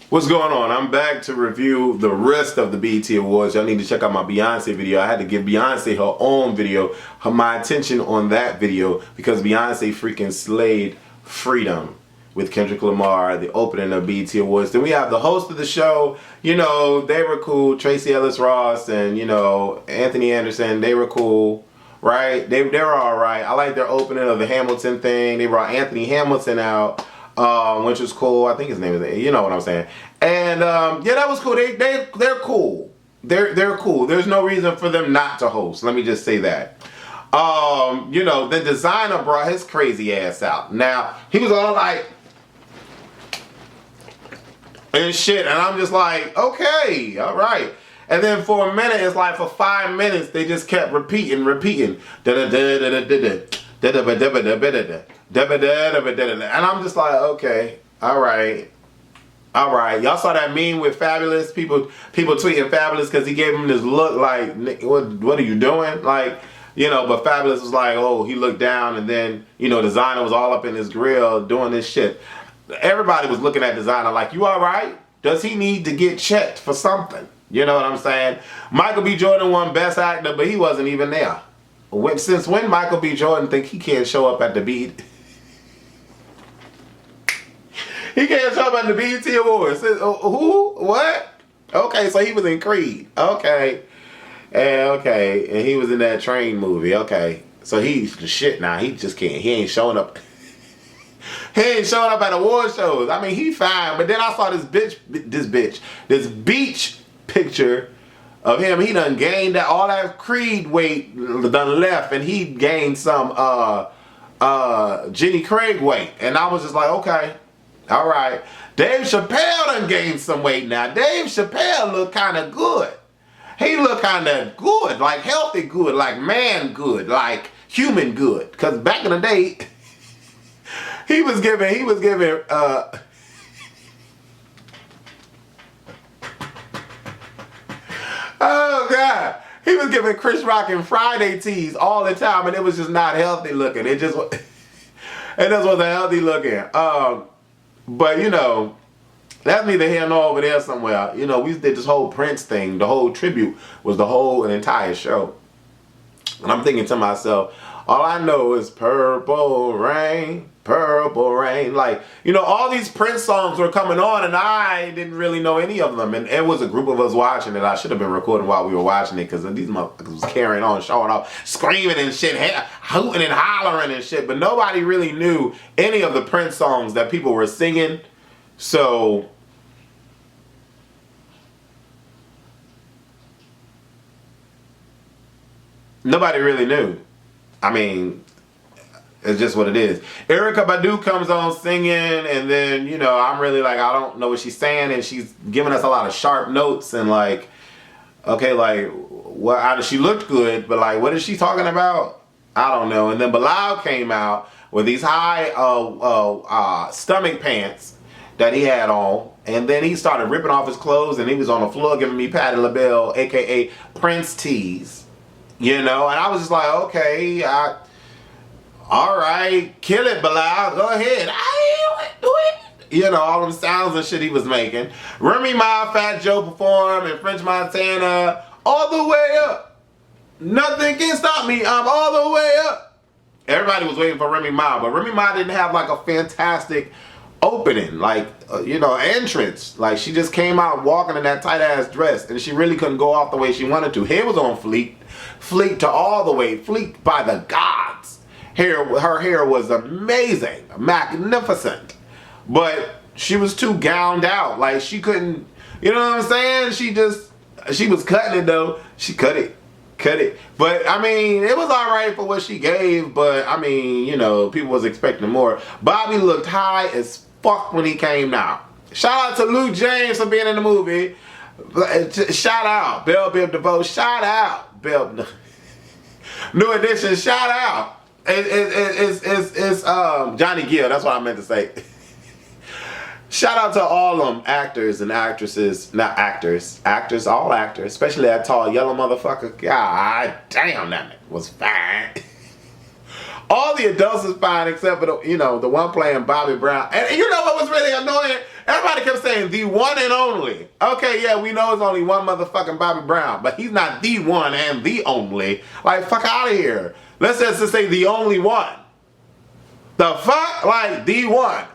What's going on? I'm back to review the rest of the BET Awards. Y'all need to check out my Beyonce video. I had to give Beyonce her own video, my attention on that video, because Beyonce freaking slayed Freedom with Kendrick Lamar, the opening of BET Awards. Then we have the host of the show. You know, they were cool. Tracy Ellis Ross and, you know, Anthony Anderson, they were cool. Right? They were alright. I like their opening of the Hamilton thing. They brought Anthony Hamilton out. Which was cool. I think his name is, you know what I'm saying. And yeah, that was cool. They're cool. They're cool. There's no reason for them not to host. Let me just say that. You know, the designer brought his crazy ass out. Now, he was all like and shit, and I'm just like, okay, all right. And then for a minute, it's like for 5 minutes, they just kept repeating. And I'm just like, okay, all right. Y'all saw that meme with Fabolous? People tweeting Fabolous because he gave him this look like, what are you doing? Like, you know, but Fabolous was like, oh, he looked down, and then, you know, Designer was all up in his grill doing this shit. Everybody was looking at Designer like, you all right? Does he need to get checked for something? You know what I'm saying? Michael B. Jordan won Best Actor, but he wasn't even there. Since when Michael B. Jordan think he can't show up at the BET? He can't show up at the BET Awards. Who? What? Okay, so he was in Creed. Okay. Okay. And he was in that Train movie. Okay. So he's the shit now. He just can't. He ain't showing up. He ain't showing up at award shows. I mean, he fine. But then I saw this beach picture of him. He done gained that, all that Creed weight done left, and he gained some Jenny Craig weight. And I was just like, okay. All right. Dave Chappelle done gained some weight now. Dave Chappelle look kind of good. He look kind of good, like healthy good, like man good, like human good. Because back in the day, he was giving, oh God. He was giving Chris Rock and Friday teas all the time, and it was just not healthy looking. It just wasn't healthy looking. But, you know, that's neither here nor over there somewhere. You know, we did this whole Prince thing. The whole tribute was the whole entire show. And I'm thinking to myself, all I know is purple rain, purple rain. Like, you know, all these Prince songs were coming on, and I didn't really know any of them. And it was a group of us watching it. I should have been recording while we were watching it, because these motherfuckers was carrying on, showing off, screaming and shit, hooting and hollering and shit. But nobody really knew any of the Prince songs that people were singing. So nobody really knew. I mean, it's just what it is. Erykah Badu comes on singing, and then, you know, I'm really like, I don't know what she's saying, and she's giving us a lot of sharp notes, and like, okay, like, well, she looked good, but like, what is she talking about? I don't know. And then Bilal came out with these high stomach pants that he had on, and then he started ripping off his clothes, and he was on the floor giving me Patti LaBelle, aka Prince tease. You know, and I was just like, okay, all right, kill it, Bilal, go ahead. Do it. You know, all them sounds and shit he was making. Remy Ma, Fat Joe performed, and French Montana, all the way up. Nothing can stop me, I'm all the way up. Everybody was waiting for Remy Ma, but Remy Ma didn't have like a fantastic opening, like, you know, entrance. Like, she just came out walking in that tight ass dress, and she really couldn't go off the way she wanted to. Hair was on fleek to all the way, fleek by the gods. Her hair was amazing, magnificent, but she was too gowned out. Like, she couldn't, you know what I'm saying? She was cutting it though. She cut it. But I mean, it was all right for what she gave, but I mean, you know, people was expecting more. Bobby looked high as fuck when he came out. Shout out to Luke James for being in the movie. Shout out Belle Biv DeVoe. Shout out Belle. New Edition. Shout out. It's Johnny Gill. That's what I meant to say. Shout out to all them actors and actresses, not actors, all actors, especially that tall yellow motherfucker. God damn, that nigga was fine. All the adults is fine except for the, you know, the one playing Bobby Brown. And you know what was really annoying? Everybody kept saying the one and only. Okay, yeah, we know it's only one motherfucking Bobby Brown, but he's not the one and the only. Like, fuck out of here. Let's just say the only one. The fuck? Like, the one.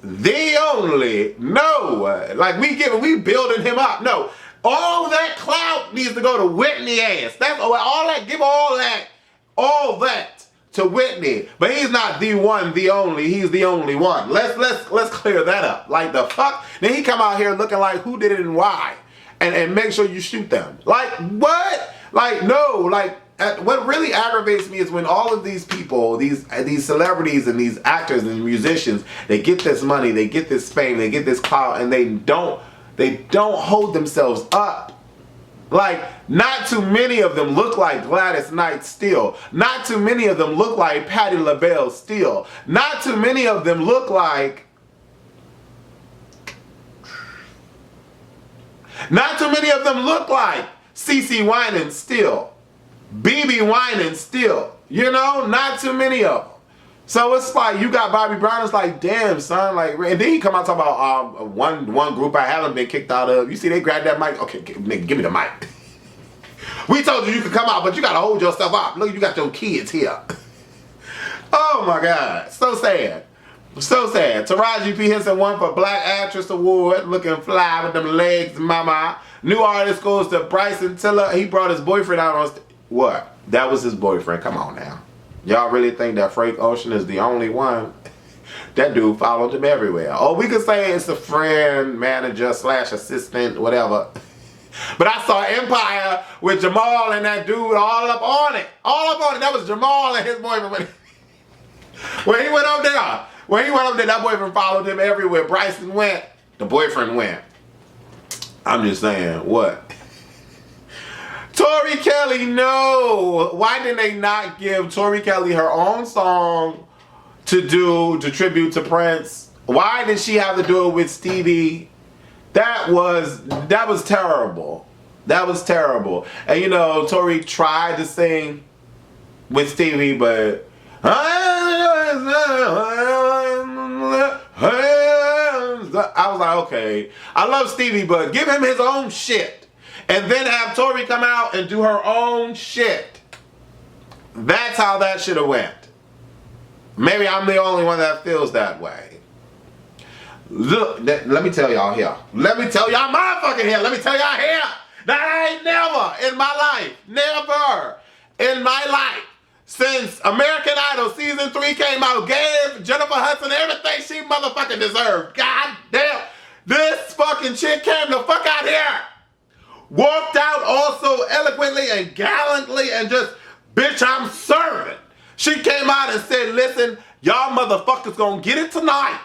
The only. No. Like, we building him up. No. All that clout needs to go to Whitney ass. That's all that, give all that to Whitney. But he's not the one, the only. He's the only one. Let's clear that up. Like, the fuck? Then he come out here looking like who did it and why. And make sure you shoot them. Like, what? Like, no. Like, what really aggravates me is when all of these people, these celebrities and these actors and musicians, they get this money, they get this fame, they get this clout, and they don't hold themselves up. Like, not too many of them look like Gladys Knight still. Not too many of them look like Patti LaBelle still. Not too many of them look like... Not too many of them look like CeCe Winans still. BB Winans still. You know, not too many of them. So it's like, you got Bobby Brown, it's like, damn, son. Like, and then he come out talking about one group I haven't been kicked out of. You see, they grabbed that mic. Okay, nigga, give me the mic. We told you could come out, but you got to hold yourself up. Look, you got your kids here. Oh, my God. So sad. So sad. Taraji P. Henson won for Black Actress Award. Looking fly with them legs, mama. New artist goes to Bryson Tiller. He brought his boyfriend out on stage. What? That was his boyfriend. Come on now. Y'all really think that Frank Ocean is the only one? That dude followed him everywhere. Oh, we could say it's a friend, manager, / assistant, whatever. But I saw Empire with Jamal and that dude all up on it. All up on it. That was Jamal and his boyfriend. When he went up there, that boyfriend followed him everywhere. Bryson went, the boyfriend went. I'm just saying, what? Tori Kelly, no. Why did they not give Tori Kelly her own song to tribute to Prince? Why did she have to do it with Stevie? That was terrible. That was terrible. And you know, Tori tried to sing with Stevie, but I was like, okay. I love Stevie, but give him his own shit. And then have Tori come out and do her own shit. That's how that should have went. Maybe I'm the only one that feels that way. Look, let me tell y'all here. Let me tell y'all motherfucking here. Let me tell y'all here. That I ain't never in my life, never in my life, since American Idol Season 3 came out, gave Jennifer Hudson everything she motherfucking deserved. God damn. This fucking chick came the fuck out here. Walked out also eloquently and gallantly and just, bitch, I'm serving. She came out and said, listen, y'all motherfuckers gonna get it tonight.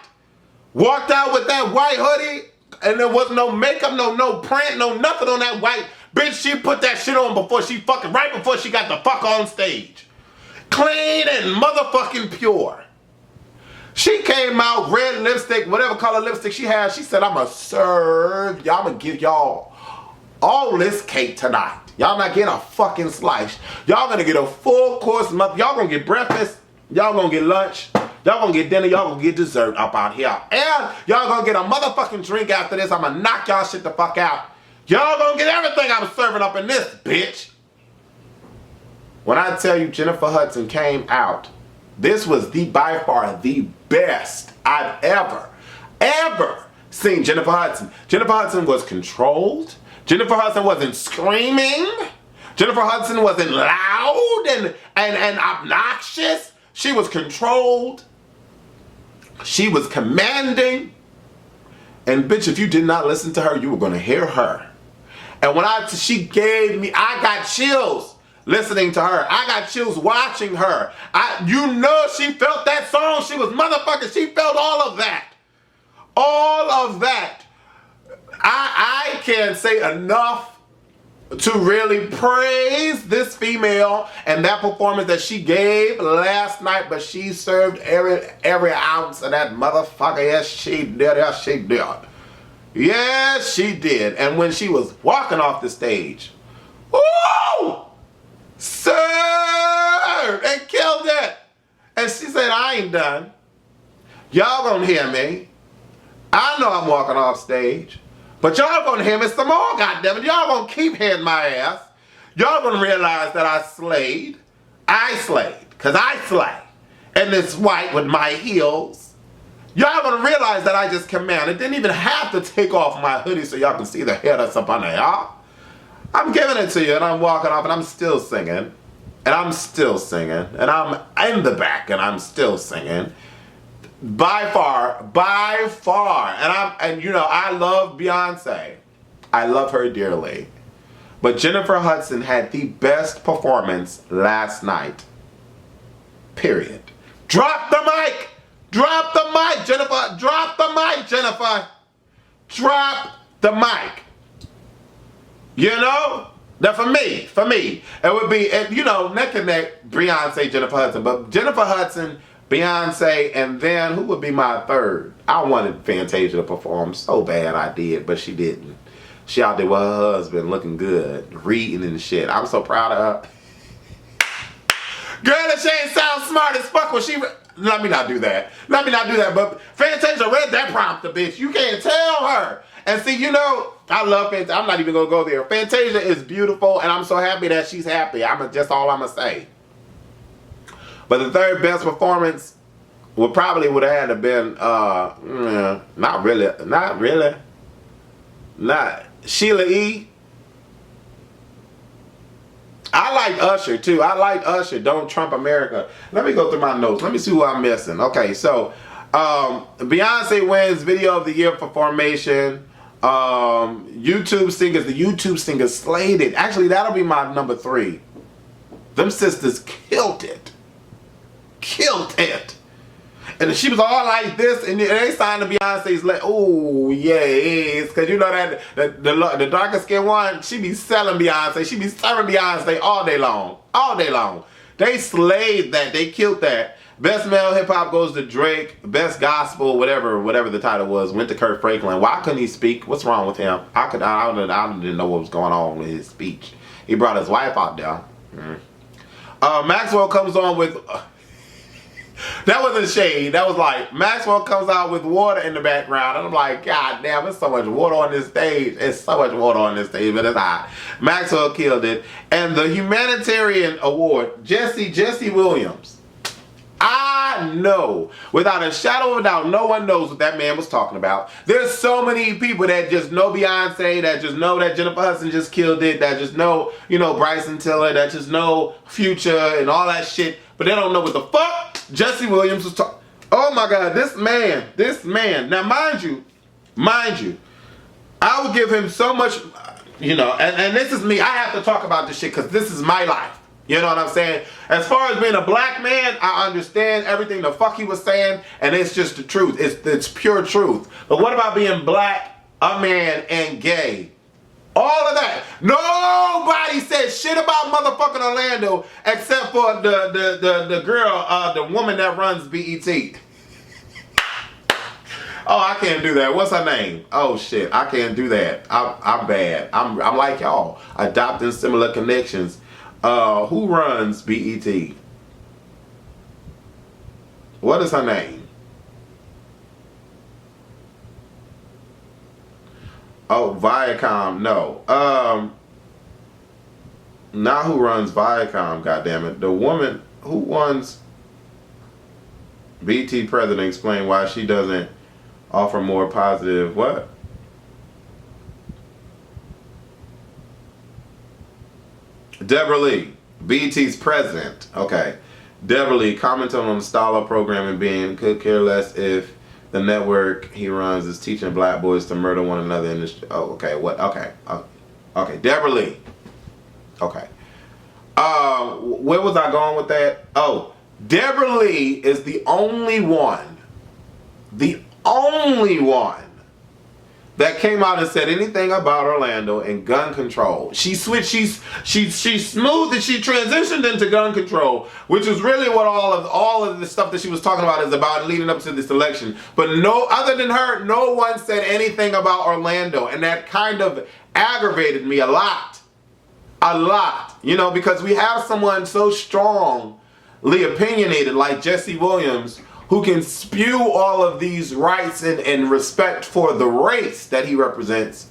Walked out with that white hoodie and there was no makeup, no print, no nothing on that white. Bitch, she put that shit on right before she got the fuck on stage. Clean and motherfucking pure. She came out, red lipstick, whatever color lipstick she had. She said, I'm gonna serve, y'all, I'm gonna give y'all all this cake tonight. Y'all not getting a fucking slice. Y'all gonna get a full course month. Y'all gonna get breakfast. Y'all gonna get lunch. Y'all gonna get dinner. Y'all gonna get dessert up out here. And y'all gonna get a motherfucking drink after this. I'm gonna knock y'all shit the fuck out. Y'all gonna get everything I'm serving up in this, bitch. When I tell you Jennifer Hudson came out, this was by far the best I've ever seen Jennifer Hudson. Jennifer Hudson was controlled. Jennifer Hudson wasn't screaming. Jennifer Hudson wasn't loud and obnoxious. She was controlled. She was commanding. And bitch, if you did not listen to her, you were going to hear her. And when she gave me, I got chills listening to her. I got chills watching her. You know she felt that song. She was motherfucking, she felt all of that. All of that. I can't say enough to really praise this female and that performance that she gave last night, but she served every ounce of that motherfucker. Yes, she did. Yes, she did. Yes, she did. And when she was walking off the stage, woo! Served and killed it. And she said, I ain't done. Y'all gonna hear me. I know I'm walking off stage. But y'all gonna hear me some more, goddammit. Y'all gonna keep hearing my ass. Y'all gonna realize that I slayed. I slayed. Cause I slay. And this white with my heels. Y'all gonna realize that I just commanded. Didn't even have to take off my hoodie so y'all can see the hair that's up under y'all. I'm giving it to you and I'm walking off and I'm still singing. And I'm still singing. And I'm in the back and I'm still singing. By far. And you know, I love Beyonce. I love her dearly. But Jennifer Hudson had the best performance last night. Period. Drop the mic! Drop the mic, Jennifer! Drop the mic, Jennifer! Drop the mic. You know? That for me, it would be, you know, neck and neck, Beyonce, Jennifer Hudson. But Jennifer Hudson, Beyonce, and then who would be my third? I wanted Fantasia to perform so bad I did, but she didn't. She out there with her husband looking good, reading and shit. I'm so proud of her. Girl, that she ain't sound smart as fuck when she... Let me not do that. But Fantasia read that prompter, bitch. You can't tell her. And see, you know, I love Fantasia. I'm not even going to go there. Fantasia is beautiful, and I'm so happy that she's happy. Just all I'm going to say. But the third best performance would have had to been, not Sheila E. I like Usher too. I like Usher. Don't Trump America. Let me go through my notes. Let me see who I'm missing. Okay, so Beyonce wins Video of the Year for Formation. YouTube Singers. The YouTube Singers slayed it. Actually, that'll be my number 3. Them sisters killed it. And she was all like this, and they signed to Beyonce's like, oh yes, because you know that the darker skinned one, she be selling Beyonce, she be serving Beyonce all day long. They slayed that, they killed that. Best male hip hop goes to Drake. Best gospel, whatever the title was, went to Kirk Franklin. Why couldn't he speak? What's wrong with him? I didn't know what was going on with his speech. He brought his wife out there. Maxwell comes on with. That wasn't shade. That was like, Maxwell comes out with water in the background. And I'm like, God damn, there's so much water on this stage. But it's hot. Maxwell killed it. And the humanitarian award, Jesse Williams. I know, without a shadow of a doubt, no one knows what that man was talking about. There's so many people that just know Beyonce, that just know that Jennifer Hudson just killed it, that just know, you know, Bryson Tiller, that just know Future and all that shit, but they don't know what the fuck Jesse Williams was talking. Oh my God, this man. Now, mind you, I would give him so much, you know, and this is me. I have to talk about this shit because this is my life. You know what I'm saying? As far as being a black man, I understand everything the fuck he was saying, and it's just the truth. It's pure truth. But what about being black, a man, and gay? All of that. Nobody said shit about motherfucking Orlando except for the girl, the woman that runs BET. Oh, I can't do that. What's her name? Oh shit, I can't do that. I'm bad. I'm like y'all, adopting similar connections. Who runs BET? What is her name? Oh, Viacom. No. Now who runs Viacom? Goddammit. The woman who runs BET president explained why she doesn't offer more positive. What? Deborah Lee, BET's president. Okay. Deborah Lee commented on the style of programming being could care less if the network he runs is teaching black boys to murder one another in this. Oh, okay. What? Okay. Okay. Deborah Lee. Okay. Where was I going with that? Oh, Deborah Lee is the only one that came out and said anything about Orlando and gun control. She switched, she smoothed and she transitioned into gun control, which is really what all of the stuff that she was talking about is about leading up to this election. But no, other than her, no one said anything about Orlando, and that kind of aggravated me a lot, you know, because we have someone so strongly opinionated like Jesse Williams, who can spew all of these rights and respect for the race that he represents.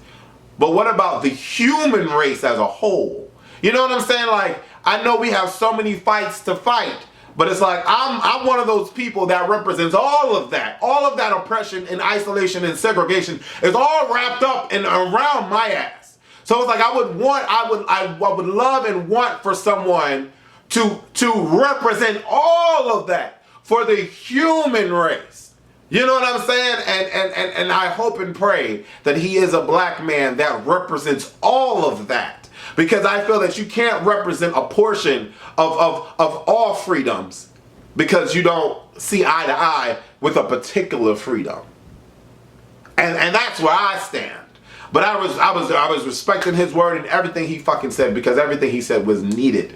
But what about the human race as a whole? You know what I'm saying? Like, I know we have so many fights to fight, but it's like I'm one of those people that represents all of that oppression and isolation and segregation is all wrapped up and around my ass. So it's like I would love and want for someone to represent all of that for the human race. You know what I'm saying? And I hope and pray that he is a black man that represents all of that. Because I feel that you can't represent a portion of all freedoms because you don't see eye to eye with a particular freedom. And that's where I stand. But I was respecting his word and everything he fucking said, because everything he said was needed.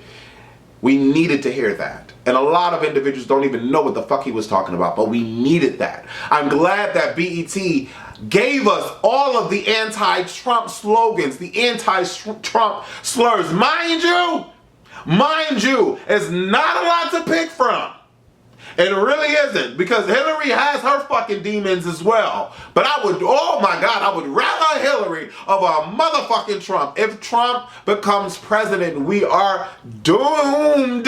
We needed to hear that. And a lot of individuals don't even know what the fuck he was talking about, but we needed that. I'm glad that BET gave us all of the anti-Trump slogans, the anti-Trump slurs. Mind you, it's not a lot to pick from. It really isn't, because Hillary has her fucking demons as well. But I would, oh my God, I would rather Hillary of a motherfucking Trump. If Trump becomes president, we are doomed.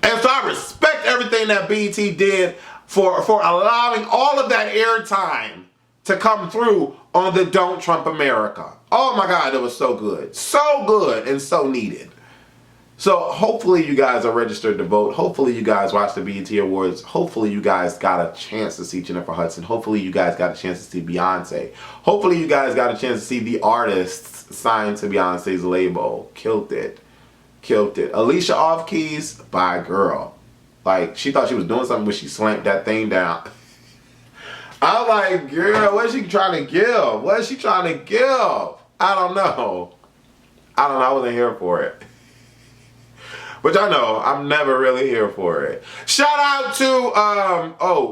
And so I respect everything that BET did for allowing all of that airtime to come through on the Don't Trump America. Oh my God, it was so good. So good and so needed. So hopefully you guys are registered to vote. Hopefully you guys watched the BET Awards. Hopefully you guys got a chance to see Jennifer Hudson. Hopefully you guys got a chance to see Beyonce. Hopefully you guys got a chance to see the artists signed to Beyonce's label. Killed it. Killed it. Alicia off keys, by girl. Like, she thought she was doing something when she slammed that thing down. I'm like, girl, what is she trying to give? What is she trying to give? I don't know. I wasn't here for it. But y'all know, I'm never really here for it. Shout out to,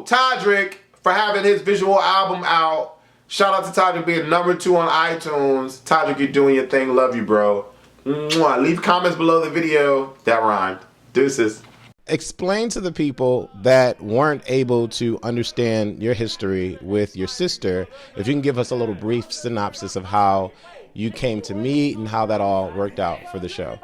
Todrick for having his visual album out. Shout out to Todrick being #2 on iTunes. Todrick, you're doing your thing. Love you, bro. Mwah. Leave comments below the video. That rhymed. Deuces. Explain to the people that weren't able to understand your history with your sister, if you can give us a little brief synopsis of how you came to meet and how that all worked out for the show.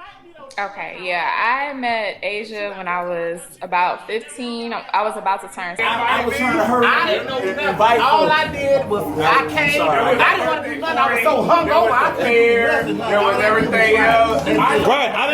Okay, yeah, I met Asia when I was about 15. I was about to turn 16. I was trying to hurry. I didn't know nothing. All I did was I came. I didn't want to do nothing. I was so hungover. I couldn't do nothing. There was everything else. Right.